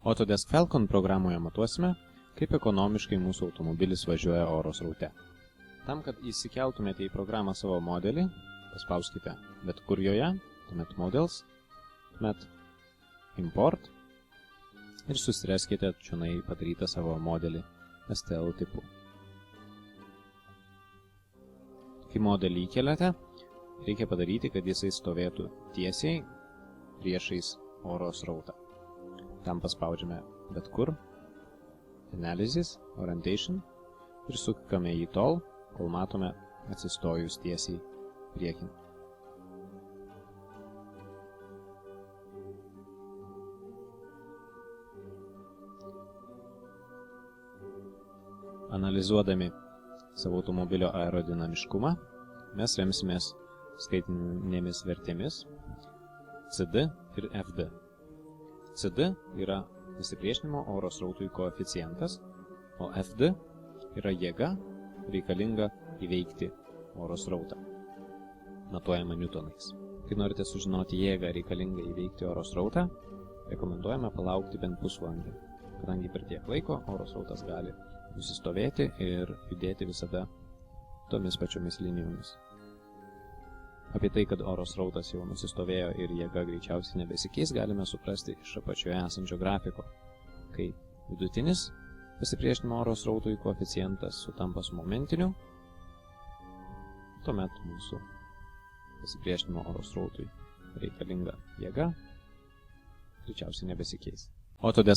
Autodesk Falcon programoje matuosime, kaip ekonomiškai mūsų automobilis važiuoja oro sraute. Tam, kad įsikeltumėte į programą savo modelį, paspauskite bet kur joje, tuomet Models, tuomet Import ir susiraskite čionai padarytą savo modelį STL tipu. Kai modelį įkeliate, reikia padaryti, kad jisai stovėtų tiesiai priešais oro srautą. Tam paspaudžiame bet kur, Analysis, Orientation ir sukame jį tol, kol matome atsistojus tiesiai priekin. Analizuodami savo automobilio aerodinamiškumą, mes remsimės skaitinėmis vertėmis CD ir FD. CD yra pasipriešinimo oro srautui koeficientas, o FD yra jėga reikalinga įveikti oro srautą, matuojama niutonais. Kai norite sužinoti jėgą reikalingą įveikti oro srautą, rekomenduojame palaukti bent pusvalandį, kadangi per tiek laiko oro srautas gali nusistovėti ir judėti visada tomis pačiomis linijomis. Apie tai, kad oro srautas jau nusistovėjo ir jėga greičiausiai nebesikeis, galime suprasti iš apačioje esančio grafiko, kai vidutinis pasipriešinimo oro srautui koeficientas sutampa su momentiniu, tuomet mūsų pasipriešinimo oro srautui reikalinga jėga greičiausiai nebesikeis. Autodesk